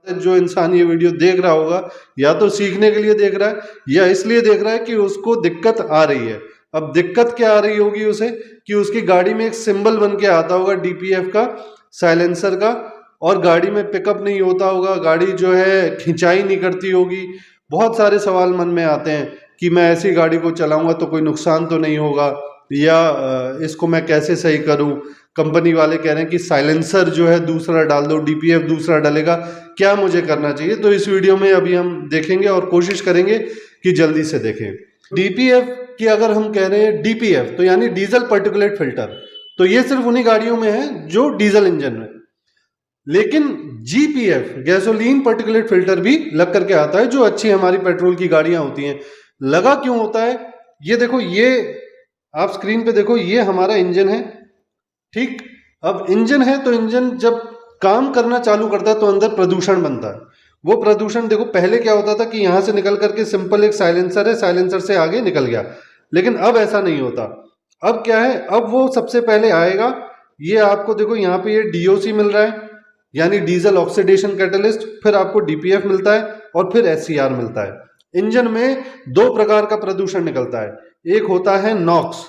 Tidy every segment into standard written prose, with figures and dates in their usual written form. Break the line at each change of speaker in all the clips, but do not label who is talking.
जो इंसान ये वीडियो देख रहा होगा या तो सीखने के लिए देख रहा है या इसलिए देख रहा है कि उसको दिक्कत आ रही है। अब दिक्कत क्या आ रही होगी उसे कि उसकी गाड़ी में एक सिंबल बन के आता होगा डीपीएफ का, साइलेंसर का, और गाड़ी में पिकअप नहीं होता होगा, गाड़ी जो है खिंचाई नहीं करती होगी। बहुत सारे सवाल मन में आते हैं कि मैं ऐसी गाड़ी को चलाऊंगा तो कोई नुकसान तो नहीं होगा, या इसको मैं कैसे सही करूं। कंपनी वाले कह रहे हैं कि साइलेंसर जो है दूसरा डाल दो, डीपीएफ दूसरा डलेगा, क्या मुझे करना चाहिए? तो इस वीडियो में अभी हम देखेंगे और कोशिश करेंगे कि जल्दी से देखें। डीपीएफ की अगर हम कह रहे हैं डीपीएफ तो यानी डीजल पार्टिकुलेट फिल्टर, तो ये सिर्फ उन्हीं गाड़ियों में है जो डीजल इंजन में। लेकिन जीपीएफ गैसोलीन पार्टिकुलेट फिल्टर भी लग करके आता है जो अच्छी हमारी पेट्रोल की गाड़ियां होती हैं। लगा क्यों होता है? ये देखो, ये आप स्क्रीन पे देखो, ये हमारा इंजन है, ठीक। अब इंजन है तो इंजन जब काम करना चालू करता है तो अंदर प्रदूषण बनता है। वो प्रदूषण देखो, पहले क्या होता था कि यहां से निकल करके सिंपल एक साइलेंसर है, साइलेंसर से आगे निकल गया, लेकिन अब ऐसा नहीं होता। अब क्या है, अब वो सबसे पहले आएगा, ये आपको देखो यहाँ पे ये डीओसी मिल रहा है यानी डीजल ऑक्सीडेशन कैटलिस्ट, फिर आपको डीपीएफ मिलता है और फिर एससीआर मिलता है। इंजन में दो प्रकार का प्रदूषण निकलता है, एक होता है नॉक्स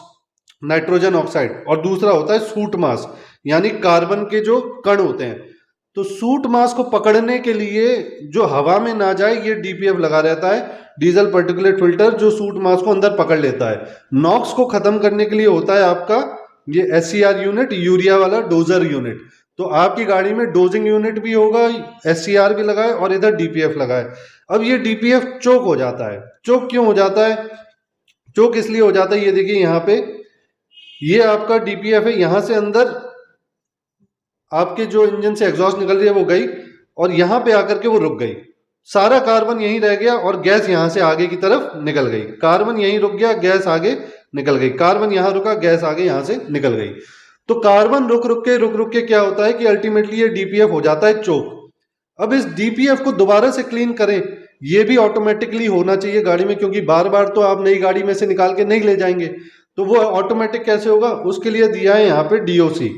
नाइट्रोजन ऑक्साइड और दूसरा होता है सूट मास यानी कार्बन के जो कण होते हैं। तो सूट मास को पकड़ने के लिए जो हवा में ना जाए ये डीपीएफ लगा रहता है, डीजल पार्टिकुलेट फिल्टर, जो सूट मास को अंदर पकड़ लेता है। नॉक्स को खत्म करने के लिए होता है आपका ये एससीआर यूनिट, यूरिया वाला डोजर यूनिट। तो आपकी गाड़ी में डोजिंग यूनिट भी होगा, एससीआर भी लगा है और इधर डीपीएफ लगा है। अब ये डीपीएफ चोक हो जाता है। चोक क्यों हो जाता है? चोक इसलिए हो जाता है, ये देखिए यहाँ पे, ये आपका डीपीएफ है, यहां से अंदर आपके जो इंजन से एग्जॉस्ट निकल रही है वो गई और यहां पे आकर के वो रुक गई। सारा कार्बन यहीं रह गया और गैस यहां से आगे की तरफ निकल गई। कार्बन यहीं रुक गया, गैस आगे निकल गई। कार्बन यहां रुका, गैस आगे यहां से निकल गई। तो कार्बन रुक रुक के क्या होता है कि अल्टीमेटली ये डीपीएफ हो जाता है चोक। अब इस डीपीएफ को दोबारा से क्लीन करें, ये भी ऑटोमेटिकली होना चाहिए गाड़ी में, क्योंकि बार बार तो आप नई गाड़ी में से निकाल के नहीं ले जाएंगे। तो वो ऑटोमेटिक कैसे होगा, उसके लिए दिया है यहाँ पे डीओसी।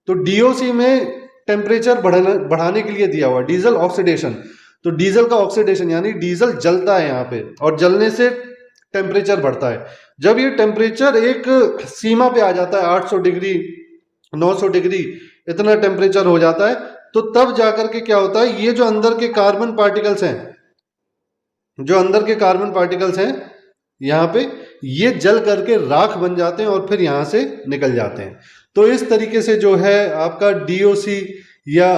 तो डीओसी में टेम्परेचर बढ़ाने के लिए दिया हुआ डीजल ऑक्सीडेशन। तो डीजल का ऑक्सीडेशन यानी डीजल जलता है यहाँ पे और जलने से टेम्परेचर बढ़ता है। जब ये टेम्परेचर एक सीमा पे आ जाता है 800 डिग्री 900 डिग्री इतना टेम्परेचर हो जाता है, तो तब जाकर के क्या होता है, ये जो अंदर के कार्बन पार्टिकल्स हैं, जो अंदर के कार्बन पार्टिकल्स हैं यहाँ पे, ये जल करके राख बन जाते हैं और फिर यहाँ से निकल जाते हैं। तो इस तरीके से जो है आपका डीओसी या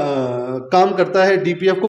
काम करता है डीपीएफ को